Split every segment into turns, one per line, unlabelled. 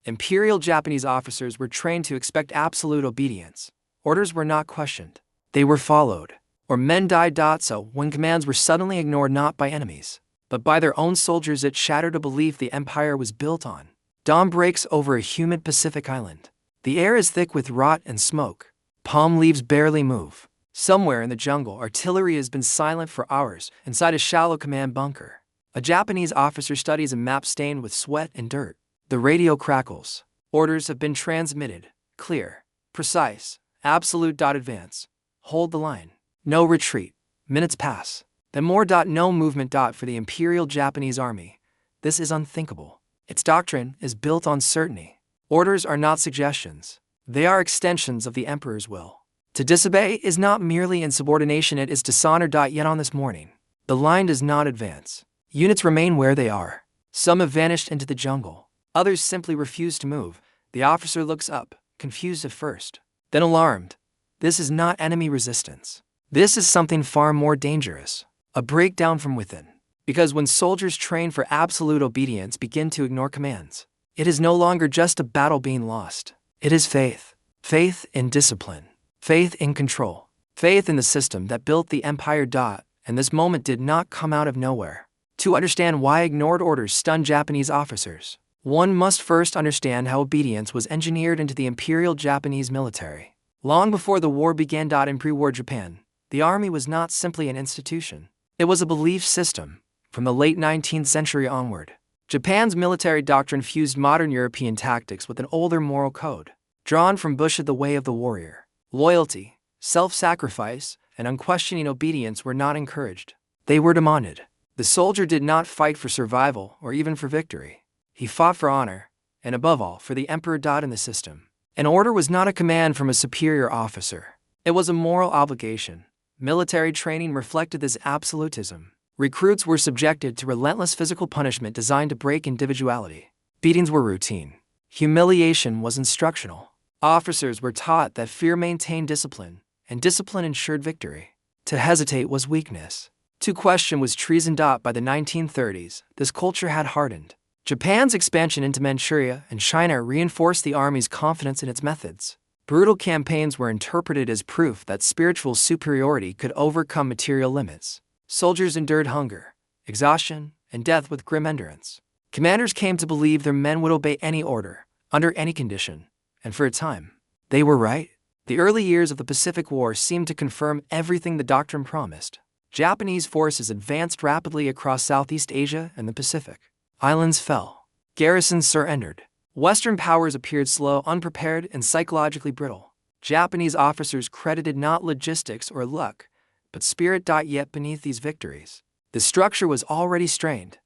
Imperial Japanese officers were trained to expect absolute obedience. Orders were not questioned. They were followed. Or men died. So, when commands were suddenly ignored not by enemies, but by their own soldiers, it shattered a belief the empire was built on. Dawn breaks over a humid Pacific island. The air is thick with rot and smoke. Palm leaves barely move. Somewhere in the jungle, artillery has been silent for hours inside a shallow command bunker. A Japanese officer studies a map stained with sweat and dirt. The radio crackles. Orders have been transmitted. Clear. Precise. Absolute. Advance. Hold the line. No retreat. Minutes pass. Then more. No movement. For the Imperial Japanese Army, this is unthinkable. Its doctrine is built on certainty. Orders are not suggestions. They are extensions of the emperor's will. To disobey is not merely insubordination, it is dishonor. Yet on this morning, the line does not advance. Units remain where they are. Some have vanished into the jungle. Others simply refuse to move. The officer looks up, confused at first, then alarmed. This is not enemy resistance. This is something far more dangerous. A breakdown from within. Because when soldiers trained for absolute obedience begin to ignore commands, it is no longer just a battle being lost. It is faith. Faith in discipline. Faith in control. Faith in the system that built the empire. And this moment did not come out of nowhere. To understand why ignored orders stunned Japanese officers, one must first understand how obedience was engineered into the Imperial Japanese military. Long before the war began. In pre-war Japan, the army was not simply an institution. It was a belief system. From the late 19th century onward, Japan's military doctrine fused modern European tactics with an older moral code, drawn from Busha, the way of the warrior. Loyalty, self-sacrifice, and unquestioning obedience were not encouraged. They were demanded. The soldier did not fight for survival or even for victory. He fought for honor, and above all, for the emperor. In the system, an order was not a command from a superior officer. It was a moral obligation. Military training reflected this absolutism. Recruits were subjected to relentless physical punishment designed to break individuality. Beatings were routine. Humiliation was instructional. Officers were taught that fear maintained discipline, and discipline ensured victory. To hesitate was weakness. To question was treason. By the 1930s, this culture had hardened. Japan's expansion into Manchuria and China reinforced the army's confidence in its methods. Brutal campaigns were interpreted as proof that spiritual superiority could overcome material limits. Soldiers endured hunger, exhaustion, and death with grim endurance. Commanders came to believe their men would obey any order, under any condition, and for a time, they were right. The early years of the Pacific War seemed to confirm everything the doctrine promised. Japanese forces advanced rapidly across Southeast Asia and the Pacific. Islands fell. Garrisons surrendered. Western powers appeared slow, unprepared, and psychologically brittle. Japanese officers credited not logistics or luck, but spirit. Yet beneath these victories, the structure was already strained.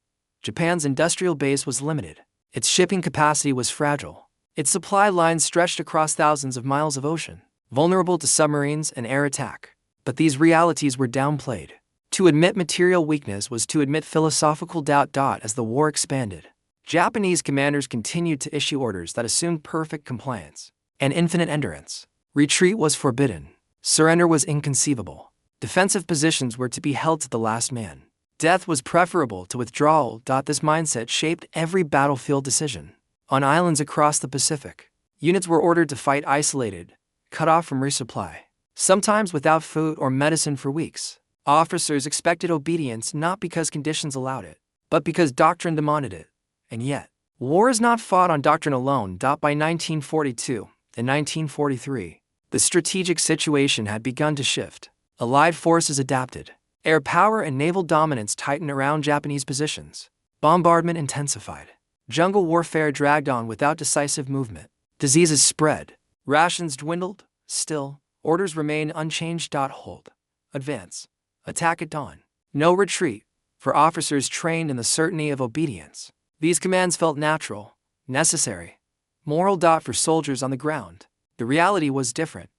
Japan's industrial base was limited. Its shipping capacity was fragile. Its supply lines stretched across thousands of miles of ocean, vulnerable to submarines and air attack. But these realities were downplayed. To admit material weakness was to admit philosophical doubt. As the war expanded, Japanese commanders continued to issue orders that assumed perfect compliance and infinite endurance. Retreat was forbidden. Surrender was inconceivable. Defensive positions were to be held to the last man. Death was preferable to withdrawal. This mindset shaped every battlefield decision. On islands across the Pacific, units were ordered to fight isolated, cut off from resupply, sometimes without food or medicine for weeks. Officers expected obedience not because conditions allowed it, but because doctrine demanded it. And yet, war is not fought on doctrine alone. By 1942 and 1943, the strategic situation had begun to shift. Allied forces adapted. Air power and naval dominance tightened around Japanese positions. Bombardment intensified. Jungle warfare dragged on without decisive movement. Diseases spread. Rations dwindled. Still, orders remained unchanged. Hold. Advance. Attack at dawn. No retreat. For officers trained in the certainty of obedience, these commands felt natural, necessary. Moral. For soldiers on the ground, the reality was different.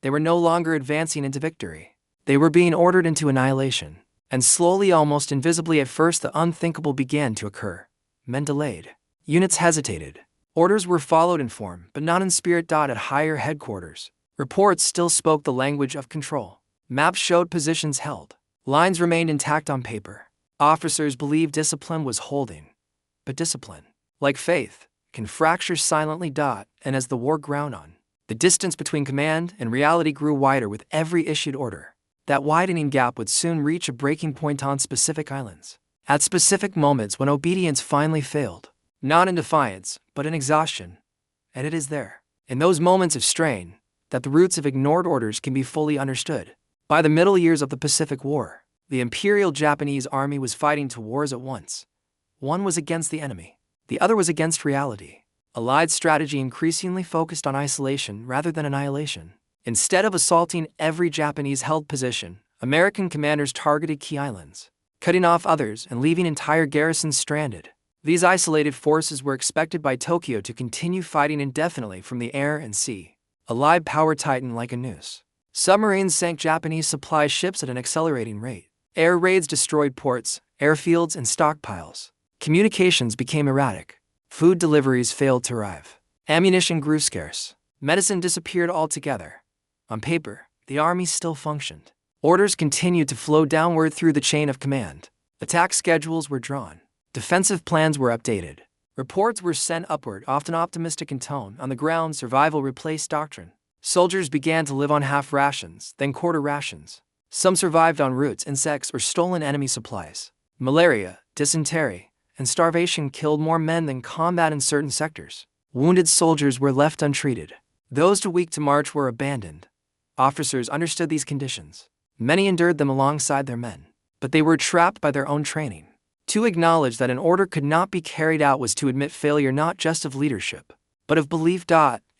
They were no longer advancing into victory. They were being ordered into annihilation. And slowly, almost invisibly at first, the unthinkable began to occur. Men delayed. Units hesitated. Orders were followed in form, but not in spirit. At higher headquarters, reports still spoke the language of control. Maps showed positions held. Lines remained intact on paper. Officers believed discipline was holding. But discipline, like faith, can fracture silently. And as the war ground on, the distance between command and reality grew wider with every issued order. That widening gap would soon reach a breaking point on specific islands, at specific moments when obedience finally failed, not in defiance, but in exhaustion. And it is there, in those moments of strain, that the roots of ignored orders can be fully understood. By the middle years of the Pacific War, the Imperial Japanese Army was fighting two wars at once. One was against the enemy, the other was against reality. Allied strategy increasingly focused on isolation rather than annihilation. Instead of assaulting every Japanese-held position, American commanders targeted key islands, cutting off others and leaving entire garrisons stranded. These isolated forces were expected by Tokyo to continue fighting indefinitely from the air and sea, a live power titan like a noose. Submarines sank Japanese supply ships at an accelerating rate. Air raids destroyed ports, airfields, and stockpiles. Communications became erratic. Food deliveries failed to arrive. Ammunition grew scarce. Medicine disappeared altogether. On paper, the army still functioned. Orders continued to flow downward through the chain of command. Attack schedules were drawn. Defensive plans were updated. Reports were sent upward, often optimistic in tone. On the ground, survival replaced doctrine. Soldiers began to live on half rations, then quarter rations. Some survived on roots, insects, or stolen enemy supplies. Malaria, dysentery, and starvation killed more men than combat in certain sectors. Wounded soldiers were left untreated. Those too weak to march were abandoned. Officers understood these conditions. Many endured them alongside their men, but they were trapped by their own training. To acknowledge that an order could not be carried out was to admit failure not just of leadership, but of belief.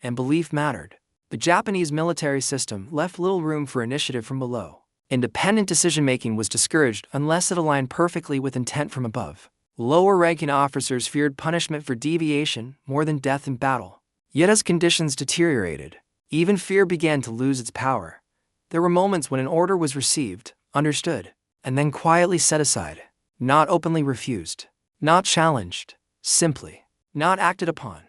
And belief mattered. The Japanese military system left little room for initiative from below. Independent decision-making was discouraged unless it aligned perfectly with intent from above. Lower-ranking officers feared punishment for deviation more than death in battle. Yet as conditions deteriorated, even fear began to lose its power. There were moments when an order was received, understood, and then quietly set aside, not openly refused, not challenged, simply not acted upon.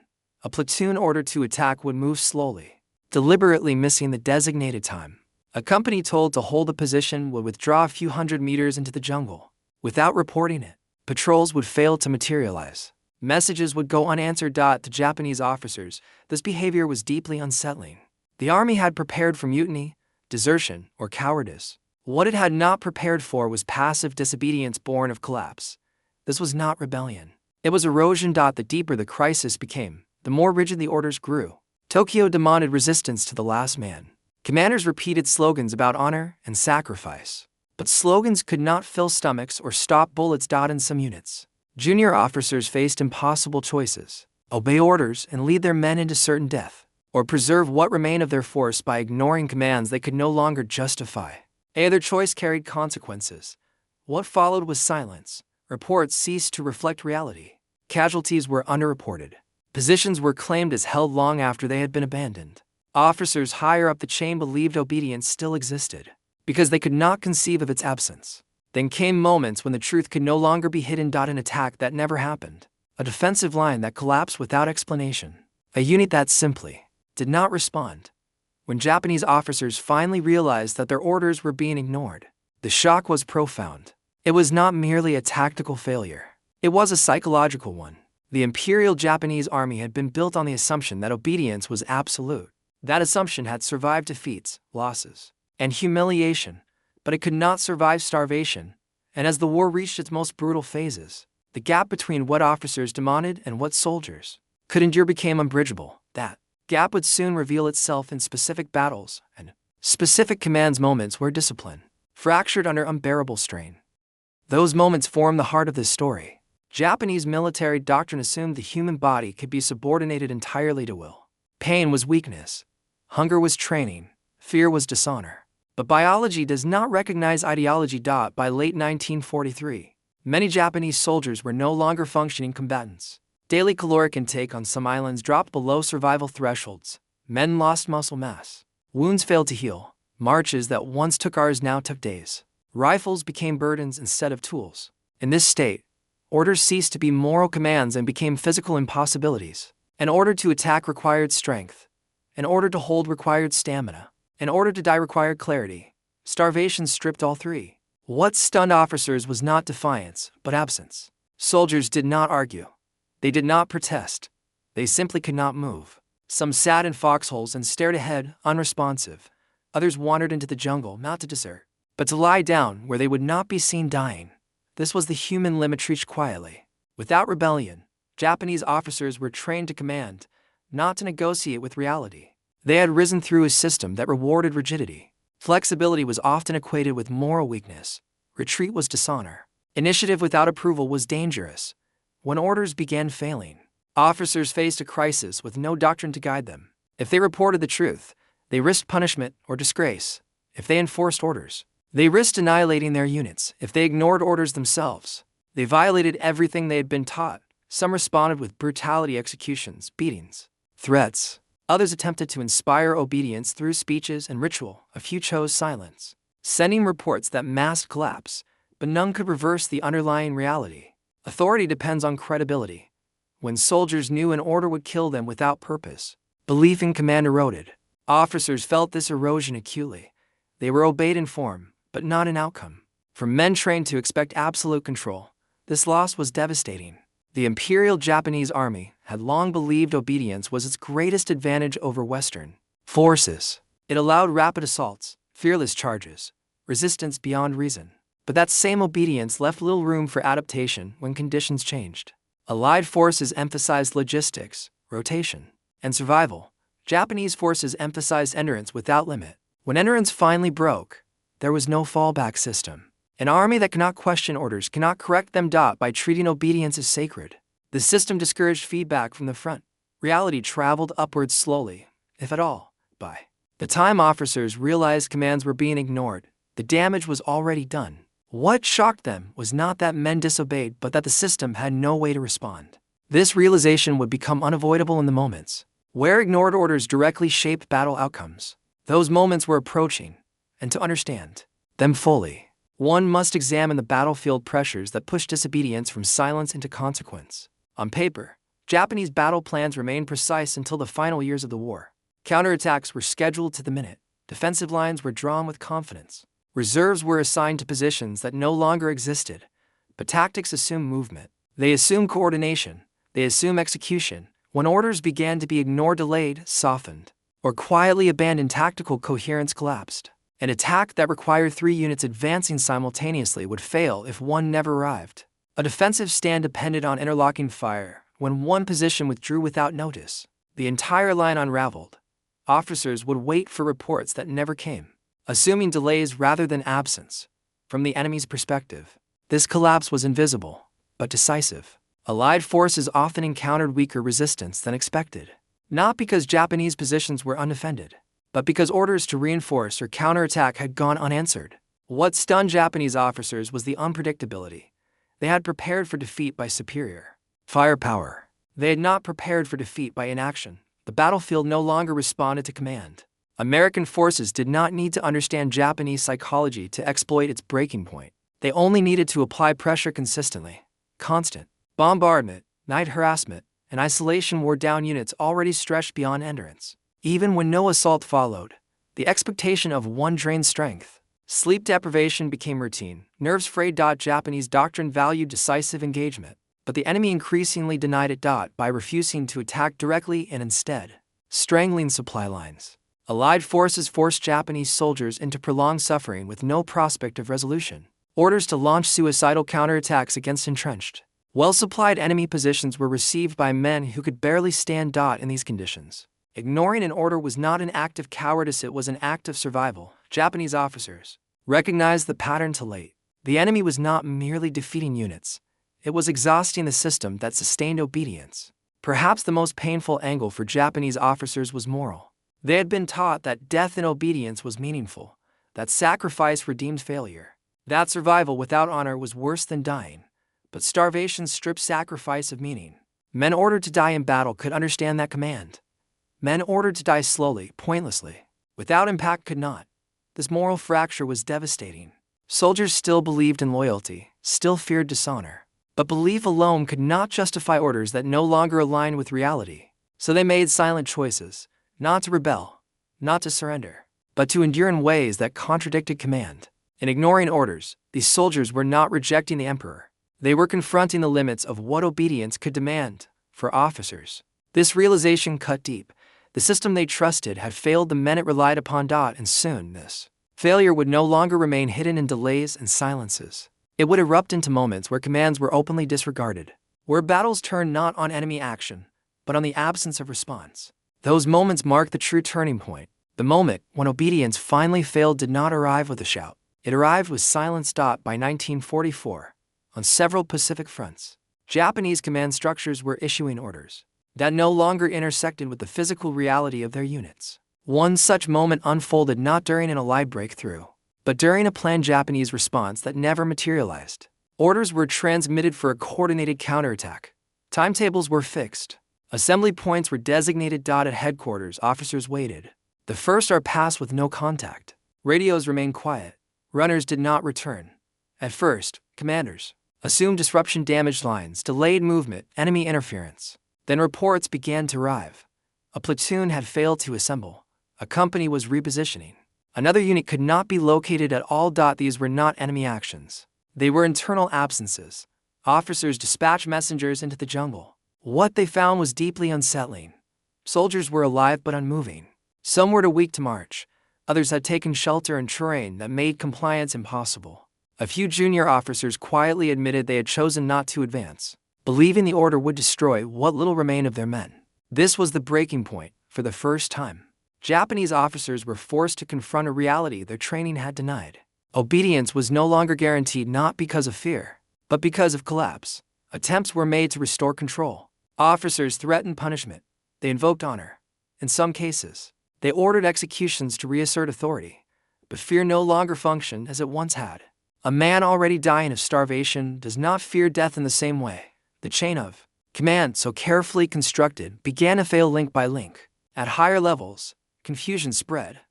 A platoon ordered to attack would move slowly, deliberately missing the designated time. A company told to hold a position would withdraw a few hundred meters into the jungle, without reporting it. Patrols would fail to materialize. Messages would go unanswered. To Japanese officers, this behavior was deeply unsettling. The army had prepared for mutiny, desertion, or cowardice. What it had not prepared for was passive disobedience born of collapse. This was not rebellion. It was erosion. The deeper the crisis became, the more rigid the orders grew. Tokyo demanded resistance to the last man. Commanders repeated slogans about honor and sacrifice. But slogans could not fill stomachs or stop bullets. In some units, junior officers faced impossible choices: obey orders and lead their men into certain death, or preserve what remained of their force by ignoring commands they could no longer justify. Either choice carried consequences. What followed was silence. Reports ceased to reflect reality. Casualties were underreported. Positions were claimed as held long after they had been abandoned. Officers higher up the chain believed obedience still existed, because they could not conceive of its absence. Then came moments when the truth could no longer be hidden. An attack that never happened. A defensive line that collapsed without explanation. A unit that simply did not respond. When Japanese officers finally realized that their orders were being ignored, the shock was profound. It was not merely a tactical failure. It was a psychological one. The Imperial Japanese Army had been built on the assumption that obedience was absolute. That assumption had survived defeats, losses, and humiliation, but it could not survive starvation. And as the war reached its most brutal phases, the gap between what officers demanded and what soldiers could endure became unbridgeable. That gap would soon reveal itself in specific battles and specific commands, moments where discipline fractured under unbearable strain. Those moments form the heart of this story. Japanese military doctrine assumed the human body could be subordinated entirely to will. Pain was weakness. Hunger was training. Fear was dishonor. But biology does not recognize ideology. By late 1943, many Japanese soldiers were no longer functioning combatants. Daily caloric intake on some islands dropped below survival thresholds. Men lost muscle mass. Wounds failed to heal. Marches that once took hours now took days. Rifles became burdens instead of tools. In this state, orders ceased to be moral commands and became physical impossibilities. An order to attack required strength. An order to hold required stamina. An order to die required clarity. Starvation stripped all three. What stunned officers was not defiance, but absence. Soldiers did not argue. They did not protest. They simply could not move. Some sat in foxholes and stared ahead, unresponsive. Others wandered into the jungle, not to desert, but to lie down where they would not be seen dying. This was the human limit reached quietly. Without rebellion, Japanese officers were trained to command, not to negotiate with reality. They had risen through a system that rewarded rigidity. Flexibility was often equated with moral weakness. Retreat was dishonor. Initiative without approval was dangerous. When orders began failing, officers faced a crisis with no doctrine to guide them. If they reported the truth, they risked punishment or disgrace. If they enforced orders, they risked annihilating their units. If they ignored orders themselves, they violated everything they had been taught. Some responded with brutality, executions, beatings, threats. Others attempted to inspire obedience through speeches and ritual. A few chose silence, sending reports that masked collapse, but none could reverse the underlying reality. Authority depends on credibility. When soldiers knew an order would kill them without purpose, belief in command eroded. Officers felt this erosion acutely. They were obeyed in form, but not in outcome. For men trained to expect absolute control, this loss was devastating. The Imperial Japanese Army had long believed obedience was its greatest advantage over Western forces. It allowed rapid assaults, fearless charges, resistance beyond reason. But that same obedience left little room for adaptation when conditions changed. Allied forces emphasized logistics, rotation, and survival. Japanese forces emphasized endurance without limit. When endurance finally broke, there was no fallback system. An army that cannot question orders cannot correct them. By treating obedience as sacred, the system discouraged feedback from the front. Reality traveled upwards slowly, if at all. By the time officers realized commands were being ignored, the damage was already done. What shocked them was not that men disobeyed, but that the system had no way to respond. This realization would become unavoidable in the moments where ignored orders directly shaped battle outcomes. Those moments were approaching, and to understand them fully, one must examine the battlefield pressures that pushed disobedience from silence into consequence. On paper, Japanese battle plans remained precise until the final years of the war. Counterattacks were scheduled to the minute. Defensive lines were drawn with confidence. Reserves were assigned to positions that no longer existed. But tactics assume movement. They assume coordination. They assume execution. When orders began to be ignored, delayed, softened, or quietly abandoned, tactical coherence collapsed. An attack that required 3 units advancing simultaneously would fail if one never arrived. A defensive stand depended on interlocking fire. When one position withdrew without notice, the entire line unraveled. Officers would wait for reports that never came, assuming delays rather than absence. From the enemy's perspective, this collapse was invisible, but decisive. Allied forces often encountered weaker resistance than expected, not because Japanese positions were undefended, but because orders to reinforce or counterattack had gone unanswered. What stunned Japanese officers was the unpredictability. They had prepared for defeat by superior firepower. They had not prepared for defeat by inaction. The battlefield no longer responded to command. American forces did not need to understand Japanese psychology to exploit its breaking point. They only needed to apply pressure consistently. Constant bombardment, night harassment, and isolation wore down units already stretched beyond endurance. Even when no assault followed, the expectation of one drained strength. Sleep deprivation became routine. Nerves frayed. Japanese doctrine valued decisive engagement, but the enemy increasingly denied it. By refusing to attack directly and instead strangling supply lines, Allied forces forced Japanese soldiers into prolonged suffering with no prospect of resolution. Orders to launch suicidal counterattacks against entrenched, well-supplied enemy positions were received by men who could barely stand. In these conditions, ignoring an order was not an act of cowardice, it was an act of survival. Japanese officers recognized the pattern too late. The enemy was not merely defeating units, it was exhausting the system that sustained obedience. Perhaps the most painful angle for Japanese officers was moral. They had been taught that death in obedience was meaningful, that sacrifice redeemed failure, that survival without honor was worse than dying. But starvation stripped sacrifice of meaning. Men ordered to die in battle could understand that command. Men ordered to die slowly, pointlessly, without impact could not. This moral fracture was devastating. Soldiers still believed in loyalty, still feared dishonor. But belief alone could not justify orders that no longer aligned with reality. So they made silent choices, not to rebel, not to surrender, but to endure in ways that contradicted command. In ignoring orders, these soldiers were not rejecting the emperor. They were confronting the limits of what obedience could demand. For officers, This realization cut deep. The system they trusted had failed the men it relied upon. And soon this failure would no longer remain hidden in delays and silences. It would erupt into moments where commands were openly disregarded, where battles turned not on enemy action, but on the absence of response. Those moments marked the true turning point. The moment when obedience finally failed did not arrive with a shout. It arrived with silence. By 1944, on several Pacific fronts, Japanese command structures were issuing orders that no longer intersected with the physical reality of their units. One such moment unfolded not during an Allied breakthrough, but during a planned Japanese response that never materialized. Orders were transmitted for a coordinated counterattack. Timetables were fixed. Assembly points were designated. At headquarters, officers waited. The first hour passed with no contact. Radios remained quiet. Runners did not return. At first, commanders assumed disruption damaged lines, delayed movement, enemy interference. Then reports began to arrive. A platoon had failed to assemble. A company was repositioning. Another unit could not be located at all. These were not enemy actions. They were internal absences. Officers dispatched messengers into the jungle. What they found was deeply unsettling. Soldiers were alive but unmoving. Some were too weak to march. Others had taken shelter in terrain that made compliance impossible. A few junior officers quietly admitted they had chosen not to advance, believing the order would destroy what little remained of their men. This was the breaking point. For the first time, Japanese officers were forced to confront a reality their training had denied. Obedience was no longer guaranteed, not because of fear, but because of collapse. Attempts were made to restore control. Officers threatened punishment. They invoked honor. In some cases, they ordered executions to reassert authority. But fear no longer functioned as it once had. A man already dying of starvation does not fear death in the same way. The chain of command, so carefully constructed, began to fail link by link. At higher levels, confusion spread.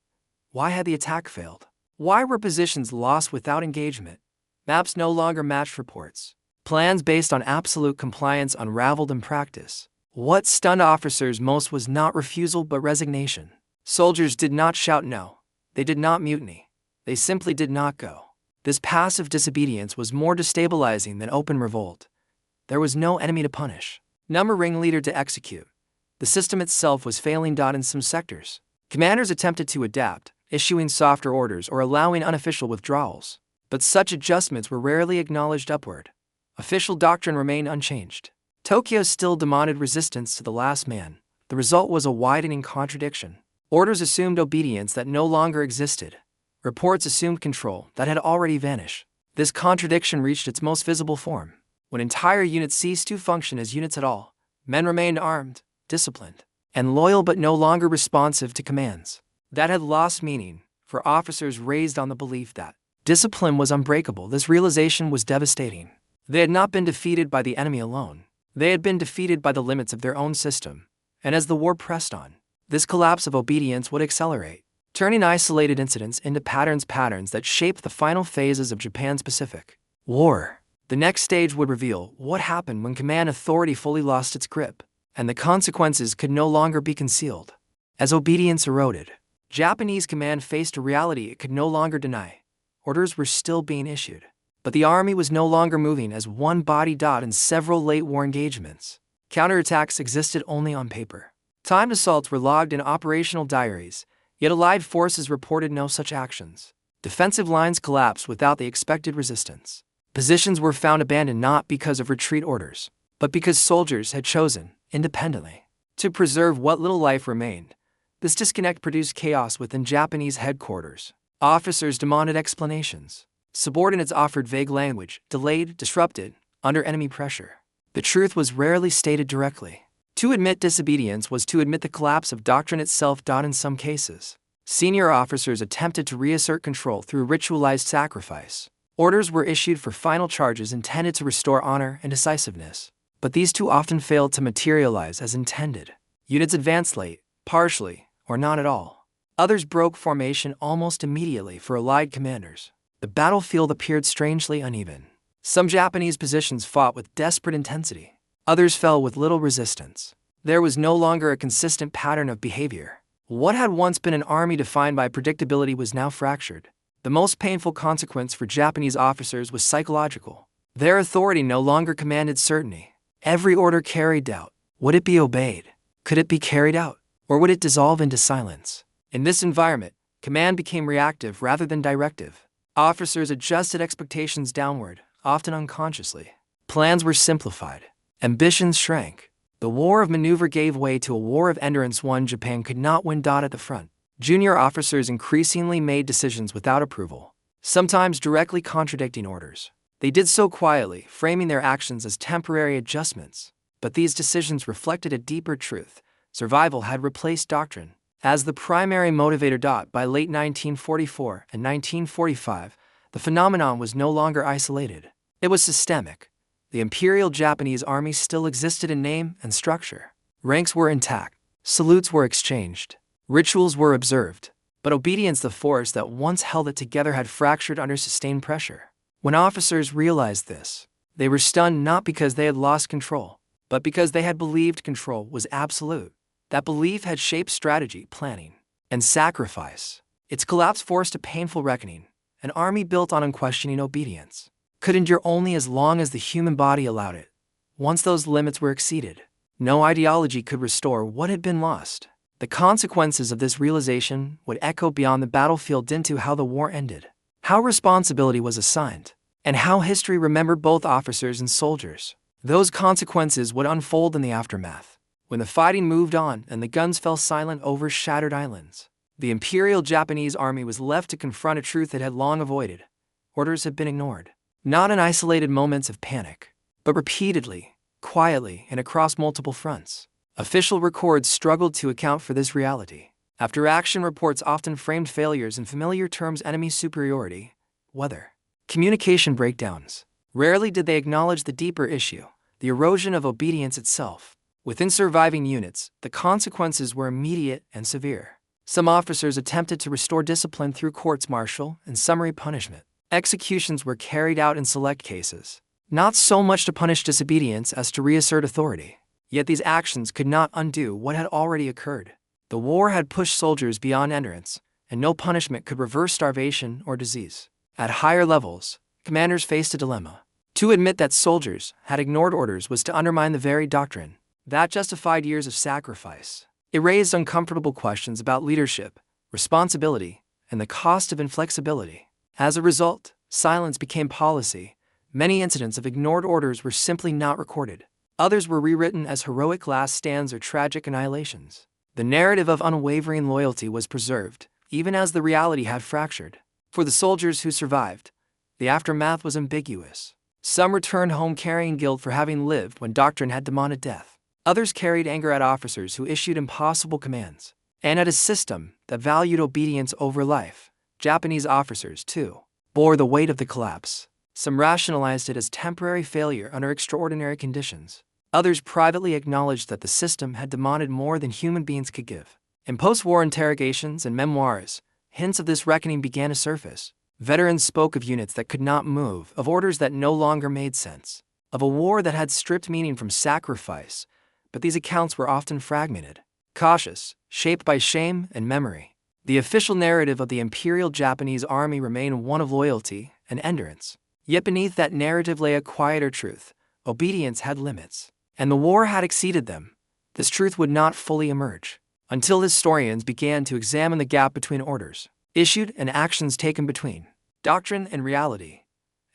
Why had the attack failed? Why were positions lost without engagement? Maps no longer matched reports. Plans based on absolute compliance unraveled in practice. What stunned officers most was not refusal but resignation. Soldiers did not shout no. They did not mutiny. They simply did not go. This passive disobedience was more destabilizing than open revolt. There was no enemy to punish, no ringleader to execute. The system itself was failing. In some sectors, commanders attempted to adapt, issuing softer orders or allowing unofficial withdrawals. But such adjustments were rarely acknowledged upward. Official doctrine remained unchanged. Tokyo still demanded resistance to the last man. The result was a widening contradiction. Orders assumed obedience that no longer existed. Reports assumed control that had already vanished. This contradiction reached its most visible form when entire units ceased to function as units at all. Men remained armed, disciplined, and loyal but no longer responsive to commands. That had lost meaning for officers raised on the belief that discipline was unbreakable. This realization was devastating. They had not been defeated by the enemy alone. They had been defeated by the limits of their own system. And as the war pressed on, this collapse of obedience would accelerate, turning isolated incidents into patterns that shaped the final phases of Japan's Pacific War. The next stage would reveal what happened when command authority fully lost its grip, and the consequences could no longer be concealed. As obedience eroded, Japanese command faced a reality it could no longer deny. Orders were still being issued, but the army was no longer moving as one body. In several late war engagements, counterattacks existed only on paper. Timed assaults were logged in operational diaries, yet Allied forces reported no such actions. Defensive lines collapsed without the expected resistance. Positions were found abandoned not because of retreat orders, but because soldiers had chosen, independently, to preserve what little life remained. This disconnect produced chaos within Japanese headquarters. Officers demanded explanations. Subordinates offered vague language, delayed, disrupted, under enemy pressure. The truth was rarely stated directly. To admit disobedience was to admit the collapse of doctrine itself. In some cases, senior officers attempted to reassert control through ritualized sacrifice. Orders were issued for final charges intended to restore honor and decisiveness, but these too often failed to materialize as intended. Units advanced late, partially, or not at all. Others broke formation almost immediately for Allied commanders. The battlefield appeared strangely uneven. Some Japanese positions fought with desperate intensity. Others fell with little resistance. There was no longer a consistent pattern of behavior. What had once been an army defined by predictability was now fractured. The most painful consequence for Japanese officers was psychological. Their authority no longer commanded certainty. Every order carried doubt. Would it be obeyed? Could it be carried out, or would it dissolve into silence? In this environment, command became reactive rather than directive. Officers adjusted expectations downward, often unconsciously. Plans were simplified. Ambitions shrank. The war of maneuver gave way to a war of endurance, one Japan could not win. At the front, junior officers increasingly made decisions without approval, sometimes directly contradicting orders. They did so quietly, framing their actions as temporary adjustments. But these decisions reflected a deeper truth. Survival had replaced doctrine as the primary motivator. By late 1944 and 1945, the phenomenon was no longer isolated. It was systemic. The Imperial Japanese Army still existed in name and structure. Ranks were intact, salutes were exchanged, rituals were observed. But obedience, the force that once held it together, had fractured under sustained pressure. When officers realized this, they were stunned, not because they had lost control, but because they had believed control was absolute. That belief had shaped strategy, planning, and sacrifice. Its collapse forced a painful reckoning. An army built on unquestioning obedience could endure only as long as the human body allowed it. Once those limits were exceeded, no ideology could restore what had been lost. The consequences of this realization would echo beyond the battlefield into how the war ended, how responsibility was assigned, and how history remembered both officers and soldiers. Those consequences would unfold in the aftermath. When the fighting moved on and the guns fell silent over shattered islands, the Imperial Japanese Army was left to confront a truth it had long avoided. Orders had been ignored, not in isolated moments of panic, but repeatedly, quietly, and across multiple fronts. Official records struggled to account for this reality. After-action reports often framed failures in familiar terms: enemy superiority, weather, communication breakdowns. Rarely did they acknowledge the deeper issue, the erosion of obedience itself. Within surviving units, the consequences were immediate and severe. Some officers attempted to restore discipline through courts-martial and summary punishment. Executions were carried out in select cases, not so much to punish disobedience as to reassert authority. Yet these actions could not undo what had already occurred. The war had pushed soldiers beyond endurance, and no punishment could reverse starvation or disease. At higher levels, commanders faced a dilemma. To admit that soldiers had ignored orders was to undermine the very doctrine that justified years of sacrifice. It raised uncomfortable questions about leadership, responsibility, and the cost of inflexibility. As a result, silence became policy. Many incidents of ignored orders were simply not recorded. Others were rewritten as heroic last stands or tragic annihilations. The narrative of unwavering loyalty was preserved, even as the reality had fractured. For the soldiers who survived, the aftermath was ambiguous. Some returned home carrying guilt for having lived when doctrine had demanded death. Others carried anger at officers who issued impossible commands, and at a system that valued obedience over life. Japanese officers, too, bore the weight of the collapse. Some rationalized it as temporary failure under extraordinary conditions. Others privately acknowledged that the system had demanded more than human beings could give. In post-war interrogations and memoirs, hints of this reckoning began to surface. Veterans spoke of units that could not move, of orders that no longer made sense, of a war that had stripped meaning from sacrifice, but these accounts were often fragmented, cautious, shaped by shame and memory. The official narrative of the Imperial Japanese Army remained one of loyalty and endurance. Yet beneath that narrative lay a quieter truth. Obedience had limits, and the war had exceeded them. This truth would not fully emerge until historians began to examine the gap between orders issued and actions taken, between doctrine and reality.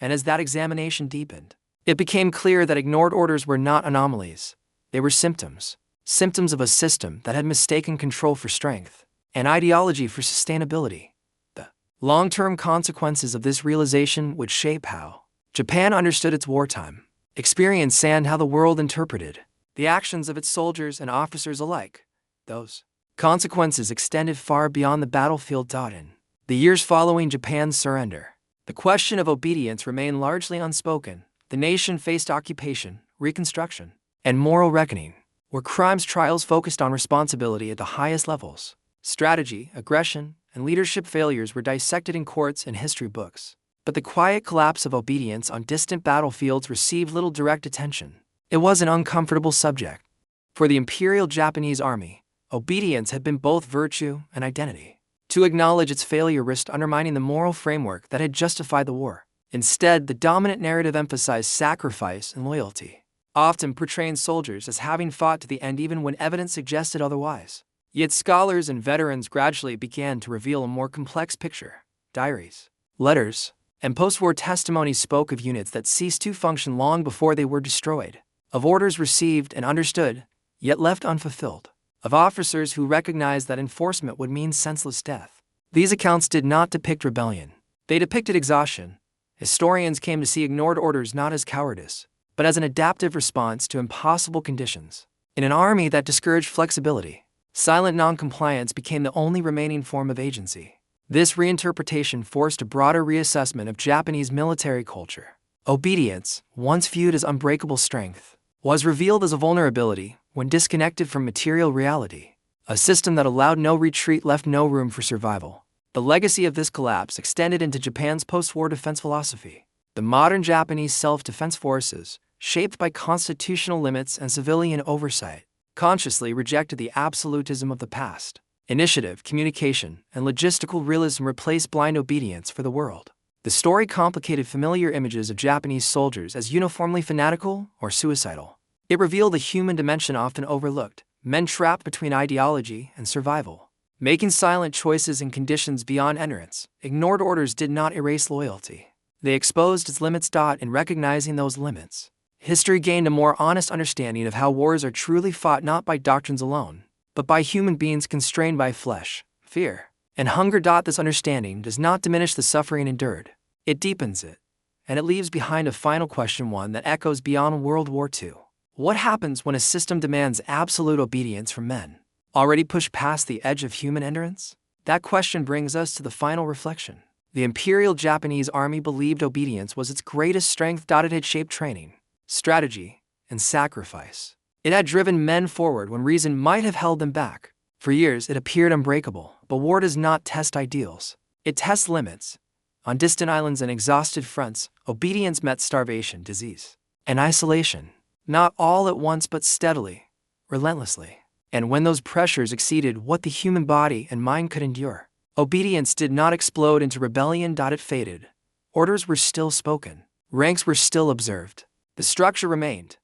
And as that examination deepened, it became clear that ignored orders were not anomalies. They were symptoms of a system that had mistaken control for strength and ideology for sustainability. The long-term consequences of this realization would shape how Japan understood its wartime experience and how the world interpreted the actions of its soldiers and officers alike. Those consequences extended far beyond the battlefield. In the years following Japan's surrender, the question of obedience remained largely unspoken. The nation faced occupation, reconstruction, and moral reckoning, where crimes trials focused on responsibility at the highest levels. Strategy, aggression, and leadership failures were dissected in courts and history books. But the quiet collapse of obedience on distant battlefields received little direct attention. It was an uncomfortable subject. For the Imperial Japanese Army, obedience had been both virtue and identity. To acknowledge its failure risked undermining the moral framework that had justified the war. Instead, the dominant narrative emphasized sacrifice and loyalty. often portraying soldiers as having fought to the end even when evidence suggested otherwise. Yet scholars and veterans gradually began to reveal a more complex picture. Diaries, letters, and post-war testimonies spoke of units that ceased to function long before they were destroyed, of orders received and understood, yet left unfulfilled, of officers who recognized that enforcement would mean senseless death. These accounts did not depict rebellion. They depicted exhaustion. Historians came to see ignored orders not as cowardice, but as an adaptive response to impossible conditions. In an army that discouraged flexibility, silent noncompliance became the only remaining form of agency. This reinterpretation forced a broader reassessment of Japanese military culture. Obedience, once viewed as unbreakable strength, was revealed as a vulnerability when disconnected from material reality. A system that allowed no retreat left no room for survival. The legacy of this collapse extended into Japan's post-war defense philosophy. The modern Japanese self-defense forces, shaped by constitutional limits and civilian oversight, consciously rejected the absolutism of the past. Initiative, communication, and logistical realism replaced blind obedience for the world. The story complicated familiar images of Japanese soldiers as uniformly fanatical or suicidal. It revealed a human dimension often overlooked, men trapped between ideology and survival, making silent choices in conditions beyond endurance. Ignored orders did not erase loyalty. They exposed its limits. In recognizing those limits, history gained a more honest understanding of how wars are truly fought not by doctrines alone, but by human beings constrained by flesh, fear, and hunger. This understanding does not diminish the suffering endured. It deepens it, and it leaves behind a final question, one that echoes beyond World War II. What happens when a system demands absolute obedience from men already pushed past the edge of human endurance? That question brings us to the final reflection. The Imperial Japanese Army believed obedience was its greatest strength. It had shaped training, strategy, and sacrifice. It had driven men forward when reason might have held them back. For years it appeared unbreakable, but war does not test ideals. It tests limits. On distant islands and exhausted fronts, obedience met starvation, disease, and isolation. Not all at once but steadily, relentlessly. And when those pressures exceeded what the human body and mind could endure, obedience did not explode into rebellion. It faded. Orders were still spoken. Ranks were still observed. The structure remained.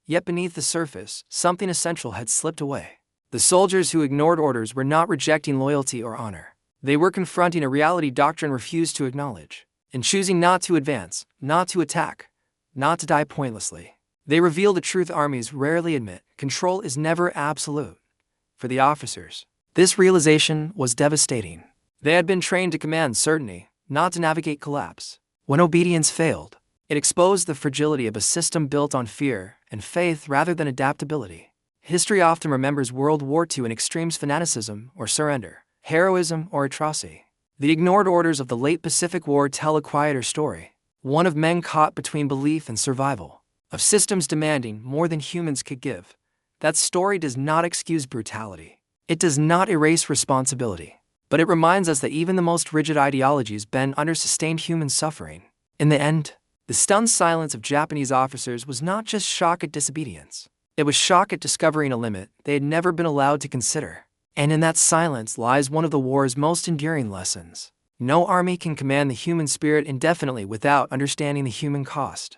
Yet beneath the surface, something essential had slipped away. The soldiers who ignored orders were not rejecting loyalty or honor. They were confronting a reality doctrine refused to acknowledge. In choosing not to advance, not to attack, not to die pointlessly, they revealed a truth armies rarely admit: control is never absolute. For the officers, this realization was devastating. They had been trained to command certainty, not to navigate collapse. When obedience failed, it exposed the fragility of a system built on fear and faith rather than adaptability. History often remembers World War II in extremes: fanaticism or surrender, heroism or atrocity. The ignored orders of the late Pacific War tell a quieter story, one of men caught between belief and survival, of systems demanding more than humans could give. That story does not excuse brutality. It does not erase responsibility. But it reminds us that even the most rigid ideologies bend under sustained human suffering. In the end, the stunned silence of Japanese officers was not just shock at disobedience. It was shock at discovering a limit they had never been allowed to consider. And in that silence lies one of the war's most enduring lessons. No army can command the human spirit indefinitely without understanding the human cost.